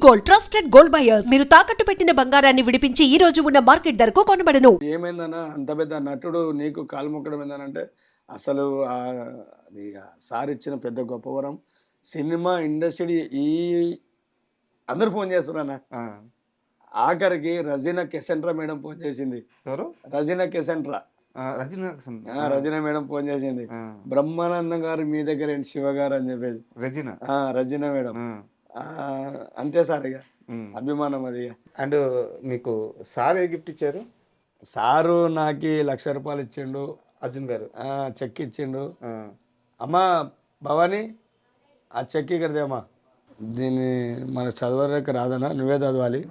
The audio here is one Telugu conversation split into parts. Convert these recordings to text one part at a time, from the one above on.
Gold, trusted gold buyers. మీరు తాకట్టు పెట్టిన బంగారాన్ని విడిపించి ఈ రోజు ఉన్న మార్కెట్ ధరకు కొనబడను. ఏమైందన్నా అంత పెద్ద నటుడు నీకు కాలు మొక్కడం ఏందనంటే అసలు అది సార్ ఇచ్చిన పెద్ద గొప్ప వరం. సినిమా ఇండస్ట్రీ అందరు ఫోన్ చేస్తున్నారన్న. ఆఖరికి రజీనా కెసెంట్రా మేడం ఫోన్ చేసింది. రజీనా కెసెంట్రా రజీనా మేడం ఫోన్ చేసింది. బ్రహ్మానందం గారు మీ దగ్గర ఏంటి శివ గారు అని చెప్పేసి రజీనా మేడం. అంతే సార్, ఇక అభిమానం అది. అండ్ మీకు సార్ ఏ గిఫ్ట్ ఇచ్చారు? సారు నాకు ₹1,00,000 ఇచ్చిండు. అర్జున్ గారు చెక్ ఇచ్చిండు. అమ్మా భవానీ, ఆ చెక్ ఇక్కడదేమ్మా. దీన్ని మనకు చదవడానికి రాదన్నా, నువ్వే చదవాలి.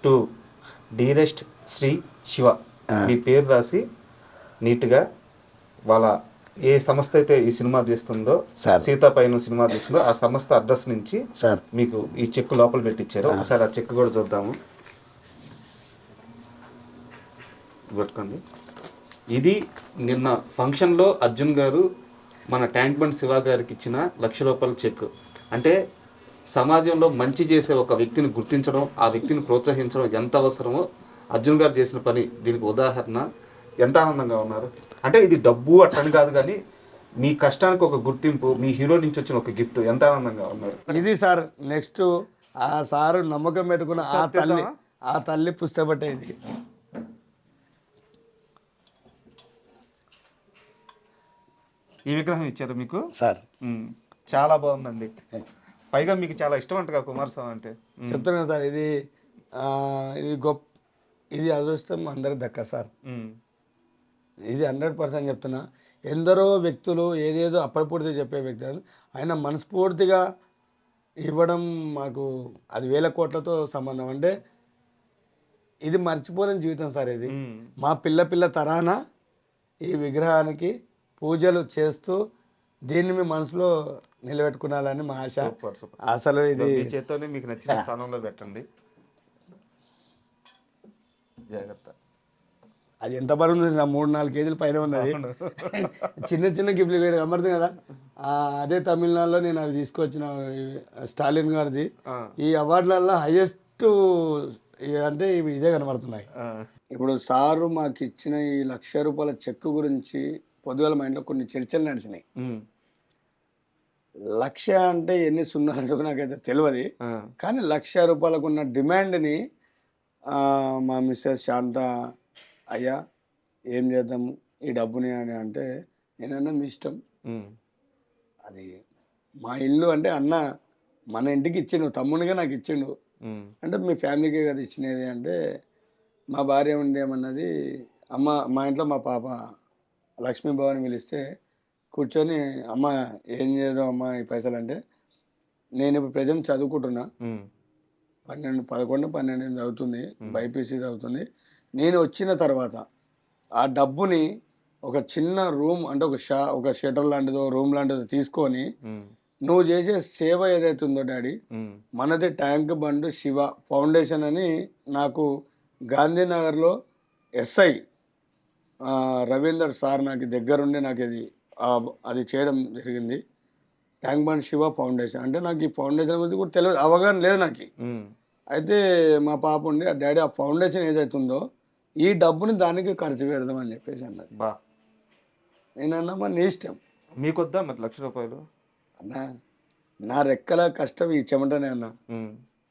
టు డీరెస్ట్ శ్రీ శివ మీ పేరు రాసి నీట్గా వాళ్ళ ఏ సంస్థ అయితే ఈ సినిమా తీస్తుందో, సీతాపైన సినిమా తీస్తుందో ఆ సంస్థ అడ్రస్ నుంచి మీకు ఈ చెక్ లోపల పెట్టించారు. ఒకసారి ఆ చెక్ కూడా చూద్దాము. పట్టుకోండి. ఇది నిన్న ఫంక్షన్లో అర్జున్ గారు మన ట్యాంక్ బండ్ శివ గారికి ఇచ్చిన ₹1,00,000 చెక్. అంటే సమాజంలో మంచి చేసే ఒక వ్యక్తిని గుర్తించడం, ఆ వ్యక్తిని ప్రోత్సహించడం ఎంత అవసరమో అర్జున్ గారు చేసిన పని దీనికి ఉదాహరణ. ఎంత ఆనందంగా ఉన్నారు అంటే, ఇది డబ్బు అట్టని కాదు కానీ మీ కష్టానికి ఒక గుర్తింపు, మీ హీరో నుంచి వచ్చిన ఒక గిఫ్ట్. ఎంత ఆనందంగా ఉన్నారు. ఇది సార్ నెక్స్ట్ ఆ సారు నమ్మకం పెట్టుకున్న ఆ తల్లి పుస్తకపట్టే ఇది. ఈ విగ్రహం ఇచ్చారు మీకు సార్. చాలా బాగుందండి. పైగా మీకు చాలా ఇష్టం అంటగా కుమారస్వామి అంటే. చెప్తున్నాను సార్, ఇది గొప్ప, ఇది అదృష్టం అందరికి దక్క సార్. ఇది 100% చెప్తున్నా. ఎందరో వ్యక్తులు ఏదేదో అప్పటిపూర్తిగా చెప్పే వ్యక్తులు ఆయన మనస్ఫూర్తిగా ఇవ్వడం మాకు అది 1,000 కోట్లతో సంబంధం. అంటే ఇది మర్చిపోలేని జీవితం సార్. ఇది మా పిల్ల తరాన ఈ విగ్రహానికి పూజలు చేస్తూ దీన్ని మీ మనసులో నిలబెట్టుకున్నాలని మా ఆశ. అసలు ఇది చేత్తోనే మీకు నచ్చిన స్థానంలో పెట్టండి. జాగ్రత్త. అది ఎంత బరువు ఉంది, 3-4 కేజీల పైన ఉంది. అది చిన్న గిఫ్ట్లు అమర్థం కదా. అదే తమిళనాడులో నేను అవి తీసుకొచ్చిన స్టాలిన్ గారిది. ఈ అవార్డులలో హైయెస్ట్ అంటే ఇదే కనబడుతున్నాయి. ఇప్పుడు సారు మాకు ఇచ్చిన ఈ ₹1,00,000 చెక్ గురించి పొద్దుగాల మైండ్లో కొన్ని చర్చలు నడిచినాయి. 1,00,000 అంటే ఎన్ని సున్నారంటూ నాకైతే తెలియదు, కానీ ₹1,00,000 ఉన్న డిమాండ్ని మా మిస్సెస్ శాంత, అయ్యా ఏం చేద్దాము ఈ డబ్బుని అని అంటే, నేనన్నా మీ ఇష్టం, అది మా ఇల్లు అంటే అన్న మన ఇంటికి ఇచ్చిండు, తమ్మునిగా నాకు ఇచ్చిండు అంటే మీ ఫ్యామిలీకే కదా ఇచ్చినది అంటే, మా భార్య ఉండేమన్నది, అమ్మ మా ఇంట్లో మా పాప లక్ష్మీభవాని పిలిస్తే కూర్చొని, అమ్మ ఏం చేద్దాం అమ్మ ఈ పైసలు అంటే, నేను ఇప్పుడు ప్రజెంట్ చదువుకుంటున్నా, 11-12 చదువుతుంది, బైపీసీ చదువుతుంది. నేను వచ్చిన తర్వాత ఆ డబ్బుని ఒక చిన్న రూమ్ అంటే ఒక షటర్ లాంటిదో రూమ్ లాంటిదో తీసుకొని, నువ్వు చేసే సేవ ఏదైతే ఉందో డాడీ, మనది ట్యాంక్ బండ్ శివ ఫౌండేషన్ అని నాకు గాంధీనగర్లో ఎస్ఐ రవీందర్ సార్ నాకు దగ్గరుండి నాకు అది చేయడం జరిగింది. ట్యాంక్ బండ్ శివ ఫౌండేషన్ అంటే నాకు ఈ ఫౌండేషన్ గురించి కూడా తెలియదు, అవగాహన లేదు నాకు. అయితే మా పాప ఉండి, డాడీ ఆ ఫౌండేషన్ ఏదైతే ఉందో ఈ డబ్బుని దానికి ఖర్చు పెడదాం అని చెప్పేసి అన్నది. నేనన్నా నీ ఇష్టం, మీకొద్దా మరి ₹1,00,000? అన్నా నా రెక్కల కష్టం ఈ చెమటనే అన్న,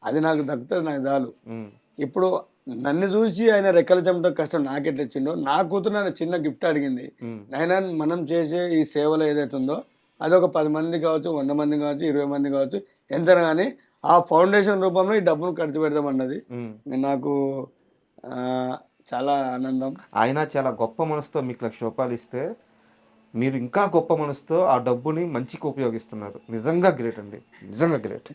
అది నాకు దక్కుతుంది, నాకు చాలు. ఇప్పుడు నన్ను చూసి ఆయన రెక్కల చెమట కష్టం నాకెట్లా ఇచ్చిండో, నా కూతురు నన్ను చిన్న గిఫ్ట్ అడిగింది. నాయనా మనం చేసే ఈ సేవలు ఏదైతే ఉందో అది ఒక 10 మంది కావచ్చు, 100 మంది కావచ్చు, 20 మంది కావచ్చు, ఎంత కానీ ఆ ఫౌండేషన్ రూపంలో ఈ డబ్బును ఖర్చు పెడదామన్నది. నాకు చాలా ఆనందం. ఆయన చాలా గొప్ప మనసుతో మీకు ₹1,00,000 ఇస్తే, మీరు ఇంకా గొప్ప మనసుతో ఆ డబ్బుని మంచికి ఉపయోగిస్తున్నారు. నిజంగా గ్రేట్ అండి, నిజంగా గ్రేట్.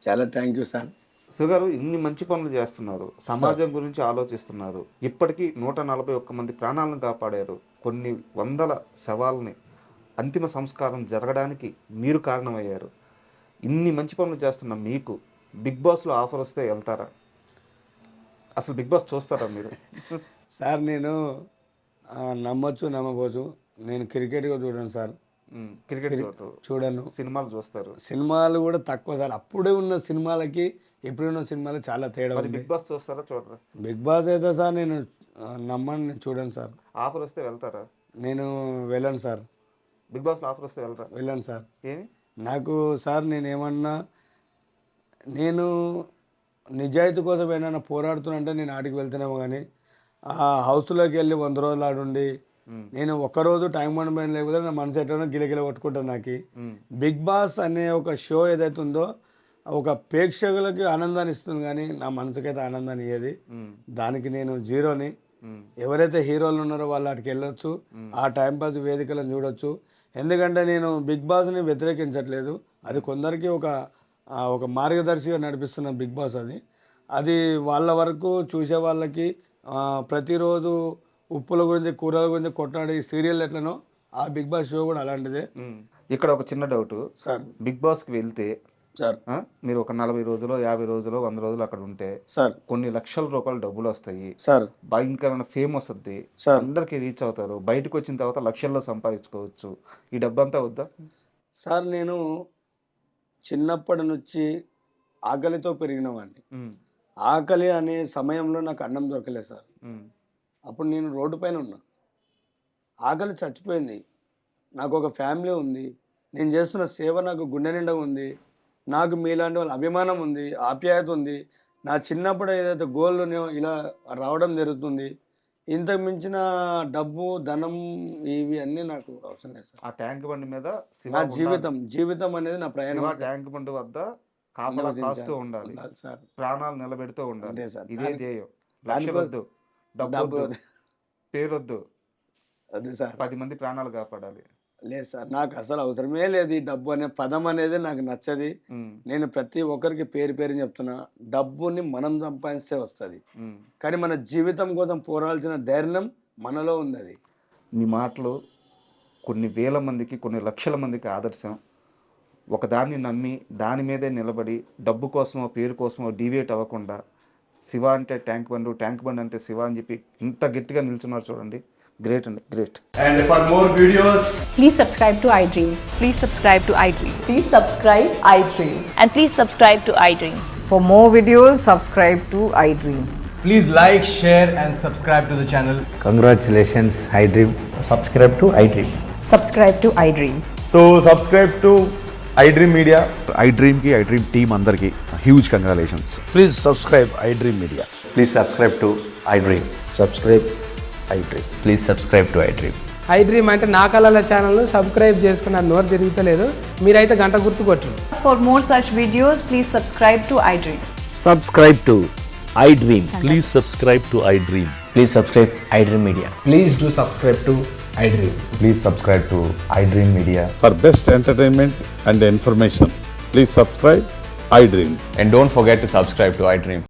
చాలా థ్యాంక్ యూ సార్. సుగారు ఇన్ని మంచి పనులు చేస్తున్నారు, సమాజం గురించి ఆలోచిస్తున్నారు. ఇప్పటికీ 141 మంది ప్రాణాలను కాపాడారు. కొన్ని వందల శవాలని అంతిమ సంస్కారం జరగడానికి మీరు కారణమయ్యారు. ఇన్ని మంచి పనులు చేస్తున్న మీకు బిగ్ బాస్లో ఆఫర్ వస్తే వెళ్తారా? అసలు బిగ్ బాస్ చూస్తారా మీరు? సార్ నేను నమ్మొచ్చు నమ్మబోచ్చు, నేను క్రికెట్గా చూడను సార్. క్రికెట్ చూడరు, చూడను. సినిమాలు చూస్తారు. సినిమాలు కూడా తక్కువ సార్. అప్పుడే ఉన్న సినిమాలకి ఇప్పుడున్న సినిమాలకి చాలా తేడా ఉంది. బిగ్ బాస్ చూస్తారా చూడరా? బిగ్ బాస్ అయితే సార్ నేను నమ్మని చూడండి సార్. ఆఫర్ వస్తే వెళ్తారా? నేను వెళ్ళను సార్. బిగ్ బాస్లో ఆఫర్ వస్తే వెళ్తారా? వెళ్ళను సార్. ఏమి నాకు సార్ నేనేమన్నా నేను నిజాయితీ కోసం ఏమైనా పోరాడుతున్నంటే నేను ఆడికి వెళ్తున్నామో కానీ ఆ హౌస్లోకి వెళ్ళి 100 రోజులు ఆడుండి నేను ఒక్కరోజు టైం మండపం లేకపోతే నా మనసు ఎట్లా గిలగిల కొట్టుకుంటాను. నాకు బిగ్ బాస్ అనే ఒక షో ఏదైతే ఉందో ఒక ప్రేక్షకులకి ఆనందాన్ని ఇస్తుంది కానీ నా మనసుకైతే ఆనందాన్ని ఇయ్యేది. దానికి నేను జీరోని. ఎవరైతే హీరోలు ఉన్నారో వాళ్ళు అటుకి వెళ్ళొచ్చు, ఆ టైంపాస్ వేదికలను చూడొచ్చు. ఎందుకంటే నేను బిగ్ బాస్ని వ్యతిరేకించట్లేదు. అది కొందరికి ఒక మార్గదర్శిగా నడిపిస్తున్న బిగ్ బాస్ అది వాళ్ళ వరకు చూసే వాళ్ళకి ప్రతిరోజు ఉప్పుల గురించి కూరల గురించి కొట్లాడే సీరియల్ ఎట్లనో ఆ బిగ్ బాస్ షో కూడా అలాంటిదే. ఇక్కడ ఒక చిన్న డౌట్ సార్. బిగ్ బాస్కి వెళ్తే సార్ మీరు ఒక 40 రోజులు 50 రోజులు 100 రోజులు అక్కడ ఉంటే సార్ కొన్ని లక్షల రూపాయలు డబ్బులు వస్తాయి సార్. భయంకరమైన ఫేమ్ వస్తుంది సార్. అందరికి రీచ్ అవుతారు. బయటకు వచ్చిన తర్వాత లక్షల్లో సంపాదించుకోవచ్చు. ఈ డబ్బు అంతా వద్దా సార్? నేను చిన్నప్పటి నుంచి ఆకలితో పెరిగిన వాడిని. ఆకలి అనే సమయంలో నాకు అన్నం దొరకలేదు సార్. అప్పుడు నేను రోడ్డు పైన ఉన్నా. ఆకలి చచ్చిపోయింది. నాకు ఒక ఫ్యామిలీ ఉంది. నేను చేస్తున్న సేవ నాకు గుండె నిండా ఉంది. నాకు మీలాంటి వాళ్ళ అభిమానం ఉంది, ఆప్యాయత ఉంది. నా చిన్నప్పుడు ఏదైతే గోల్ ఇలా రావడం జరుగుతుంది. ఇంతకు మించిన డబ్బు ధనం ఇవి అన్నీ నాకు అవసరం లేదు సార్. ఆ ట్యాంక్ బండి మీద నా జీవితం అనేది నా ప్రయాణం. ట్యాంక్ బండి వద్ద కాపలా కాస్తూ ఉండాలి సార్. ప్రాణాలు నిలబెడుతూ ఉండాలి సార్. ఇదే ధ్యేయం. లక్షలొద్దు, డబ్బు వద్దు, పేరొద్దు. అదే సార్. 10 మంది ప్రాణాలు కాపాడాలి. లేదు సార్, నాకు అసలు అవసరమే లేదు ఈ డబ్బు అనే పదం అనేది. నాకు నచ్చది. నేను ప్రతి ఒక్కరికి పేరు చెప్తున్నా. డబ్బుని మనం సంపాదిస్తే వస్తుంది, కానీ మన జీవితం కోసం పోరాడాల్సిన ధైర్యం మనలో ఉంది. అది మీ మాటలు కొన్ని వేల మందికి, కొన్ని లక్షల మందికి ఆదర్శం. ఒకదాన్ని నమ్మి దాని మీదే నిలబడి డబ్బు కోసమో పేరు కోసమో డీవియేట్ అవ్వకుండా శివ అంటే ట్యాంక్ బండ్ అంటే శివ అని చెప్పి ఇంత గట్టిగా నిల్చున్నారు చూడండి. గ్రేట్ అండి, great. And for more videos, Please subscribe to iDream. Please subscribe to iDream. Please subscribe iDream. And please subscribe to iDream. For more videos, subscribe to iDream. please like, share and subscribe to the channel. Congratulations, iDream. Subscribe to iDream. Subscribe to iDream. So subscribe to iDream Media. iDream team అందరికి huge congratulations. Please subscribe iDream Media. Please subscribe to iDream. Subscribe iDream. Please subscribe to iDream. iDream అంటే నా కళల ఛానల్ను సబ్స్క్రైబ్ చేసుకున్న నోరు తిరుగుతలేదు. మీరైతే గంట గుర్తు కొట్టండి. For more such videos, please subscribe to iDream. Subscribe to iDream. Please subscribe to iDream. Please subscribe iDream Media. Please do subscribe to iDream. Please subscribe to iDream Media. For best entertainment and information, please subscribe iDream. And don't forget to subscribe to iDream.